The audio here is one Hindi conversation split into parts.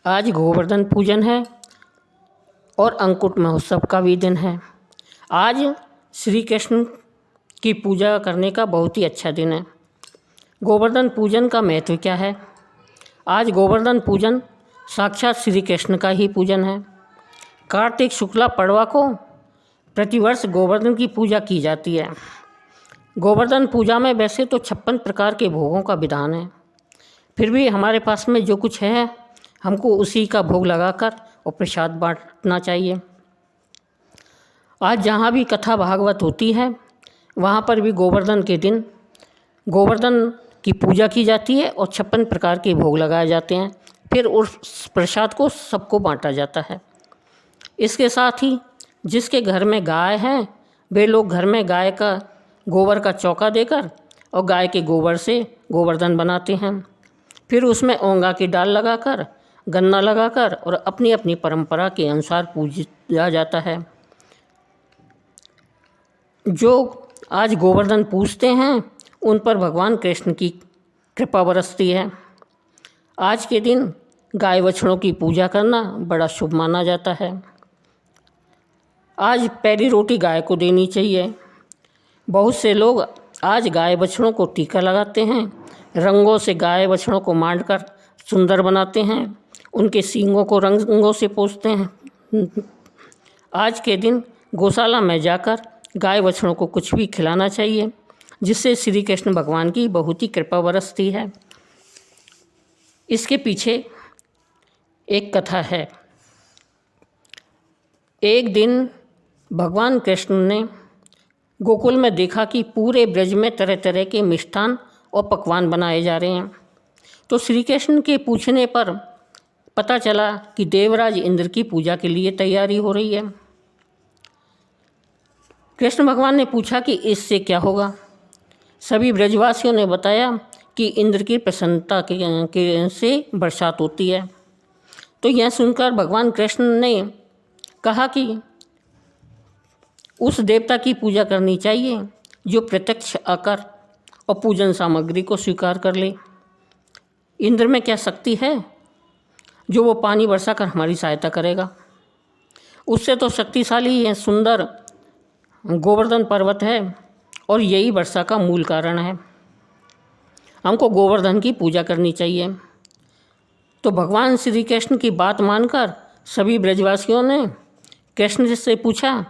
आज गोवर्धन पूजन है और अंकुट महोत्सव का भी दिन है। आज श्री कृष्ण की पूजा करने का बहुत ही अच्छा दिन है। गोवर्धन पूजन का महत्व क्या है? आज गोवर्धन पूजन साक्षात श्री कृष्ण का ही पूजन है। कार्तिक शुक्ला पड़वा को प्रतिवर्ष गोवर्धन की पूजा की जाती है। गोवर्धन पूजा में वैसे तो 56 प्रकार के भोगों का विधान है, फिर भी हमारे पास में जो कुछ है हमको उसी का भोग लगाकर और प्रसाद बांटना चाहिए। आज जहाँ भी कथा भागवत होती है वहाँ पर भी गोवर्धन के दिन गोवर्धन की पूजा की जाती है और 56 प्रकार के भोग लगाए जाते हैं। फिर उस प्रसाद को सबको बांटा जाता है। इसके साथ ही जिसके घर में गाय है वे लोग घर में गाय का गोबर का चौका देकर और गाय के गोबर से गोवर्धन बनाते हैं। फिर उसमें ओंगा की डाल लगाकर, गन्ना लगाकर और अपनी अपनी परंपरा के अनुसार पूजा जाता है। जो आज गोवर्धन पूजते हैं उन पर भगवान कृष्ण की कृपा बरसती है। आज के दिन गाय बछड़ों की पूजा करना बड़ा शुभ माना जाता है। आज पहली रोटी गाय को देनी चाहिए। बहुत से लोग आज गाय बछड़ों को टीका लगाते हैं, रंगों से गाय बछड़ों को मांडकर सुंदर बनाते हैं, उनके सींगों को रंगों से पोंछते हैं। आज के दिन गौशाला में जाकर गाय बछड़ों को कुछ भी खिलाना चाहिए, जिससे श्री कृष्ण भगवान की बहुत ही कृपा बरसती है। इसके पीछे एक कथा है। एक दिन भगवान कृष्ण ने गोकुल में देखा कि पूरे ब्रज में तरह तरह के मिष्ठान और पकवान बनाए जा रहे हैं। तो श्री कृष्ण के पूछने पर पता चला कि देवराज इंद्र की पूजा के लिए तैयारी हो रही है। कृष्ण भगवान ने पूछा कि इससे क्या होगा। सभी ब्रजवासियों ने बताया कि इंद्र की प्रसन्नता के से बरसात होती है। तो यह सुनकर भगवान कृष्ण ने कहा कि उस देवता की पूजा करनी चाहिए जो प्रत्यक्ष आकर और पूजन सामग्री को स्वीकार कर ले। इंद्र में क्या शक्ति है जो वो पानी बरसा कर हमारी सहायता करेगा? उससे तो शक्तिशाली है सुंदर गोवर्धन पर्वत है और यही वर्षा का मूल कारण है। हमको गोवर्धन की पूजा करनी चाहिए। तो भगवान श्री कृष्ण की बात मानकर सभी ब्रजवासियों ने कृष्ण से पूछा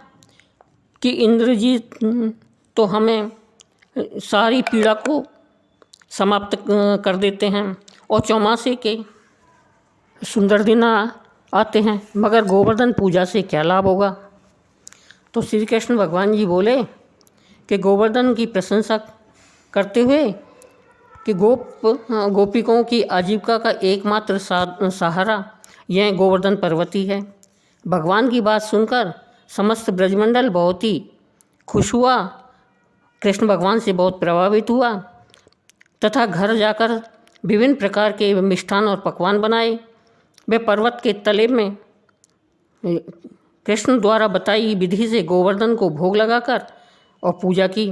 कि इंद्र जी तो हमें सारी पीड़ा को समाप्त कर देते हैं और चौमासे के सुंदर दिन आते हैं, मगर गोवर्धन पूजा से क्या लाभ होगा? तो श्री कृष्ण भगवान जी बोले कि गोवर्धन की प्रशंसा करते हुए कि गोपिकों की आजीविका का एकमात्र सहारा यह गोवर्धन पर्वत ही है। भगवान की बात सुनकर समस्त ब्रजमंडल बहुत ही खुश हुआ, कृष्ण भगवान से बहुत प्रभावित हुआ तथा घर जाकर विभिन्न प्रकार के मिष्ठान और पकवान बनाए। वे पर्वत के तले में कृष्ण द्वारा बताई विधि से गोवर्धन को भोग लगाकर और पूजा की।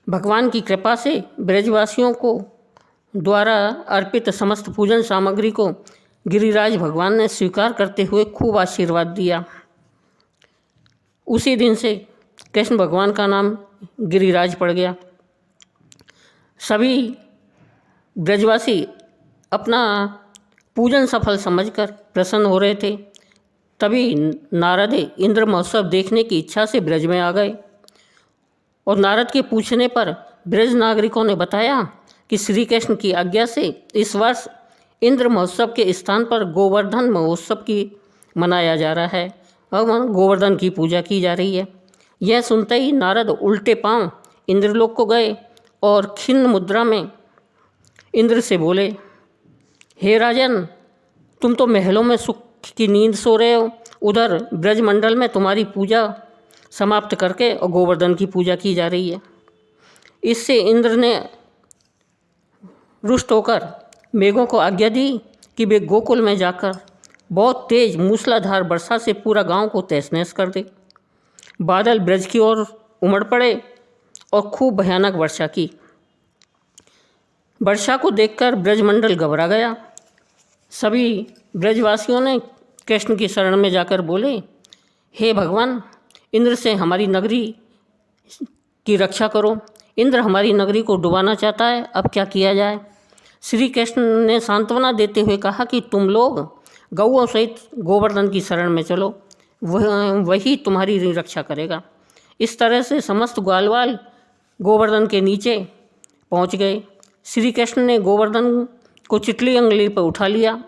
भगवान की कृपा से ब्रजवासियों को द्वारा अर्पित समस्त पूजन सामग्री को गिरिराज भगवान ने स्वीकार करते हुए खूब आशीर्वाद दिया। उसी दिन से कृष्ण भगवान का नाम गिरिराज पड़ गया। सभी ब्रजवासी अपना पूजन सफल समझकर प्रसन्न हो रहे थे। तभी नारद इंद्र महोत्सव देखने की इच्छा से ब्रज में आ गए और नारद के पूछने पर ब्रज नागरिकों ने बताया कि श्री कृष्ण की आज्ञा से इस वर्ष इंद्र महोत्सव के स्थान पर गोवर्धन महोत्सव की मनाया जा रहा है और गोवर्धन की पूजा की जा रही है। यह सुनते ही नारद उल्टे पांव इंद्रलोक को गए और खिन्न मुद्रा में इंद्र से बोले, हे राजन, तुम तो महलों में सुख की नींद सो रहे हो, उधर ब्रजमंडल में तुम्हारी पूजा समाप्त करके और गोवर्धन की पूजा की जा रही है। इससे इंद्र ने रुष्ट होकर मेघों को आज्ञा दी कि वे गोकुल में जाकर बहुत तेज मूसलाधार वर्षा से पूरा गांव को तहस नहस कर दे। बादल ब्रज की ओर उमड़ पड़े और खूब भयानक वर्षा की। वर्षा को देखकर ब्रजमंडल घबरा गया। सभी ब्रजवासियों ने कृष्ण की शरण में जाकर बोले, हे भगवान, इंद्र से हमारी नगरी की रक्षा करो। इंद्र हमारी नगरी को डुबाना चाहता है, अब क्या किया जाए। श्री कृष्ण ने सांत्वना देते हुए कहा कि तुम लोग गौओं सहित गोवर्धन की शरण में चलो, वही तुम्हारी रक्षा करेगा। इस तरह से समस्त ग्वालवाल गोवर्धन के नीचे पहुंच गए। श्री कृष्ण ने गोवर्धन को चितली अंगुली पर उठा लिया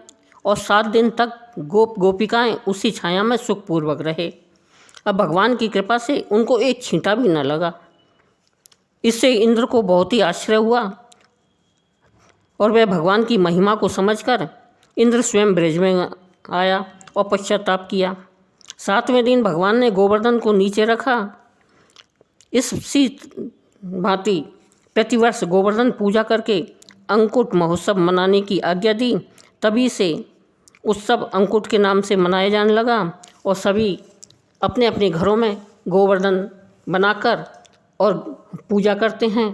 और 7 दिन तक गोपिकाएं उसी छाया में सुखपूर्वक रहे। अब भगवान की कृपा से उनको एक छींटा भी न लगा। इससे इंद्र को बहुत ही आश्चर्य हुआ और वह भगवान की महिमा को समझकर इंद्र स्वयं ब्रज में आया और पश्चाताप किया। 7वें दिन भगवान ने गोवर्धन को नीचे रखा। इसी भांति प्रतिवर्ष गोवर्धन पूजा करके अंकुट महोत्सव मनाने की आज्ञा दी। तभी से उत्सव अंकुट के नाम से मनाया जाने लगा और सभी अपने अपने घरों में गोवर्धन बनाकर और पूजा करते हैं।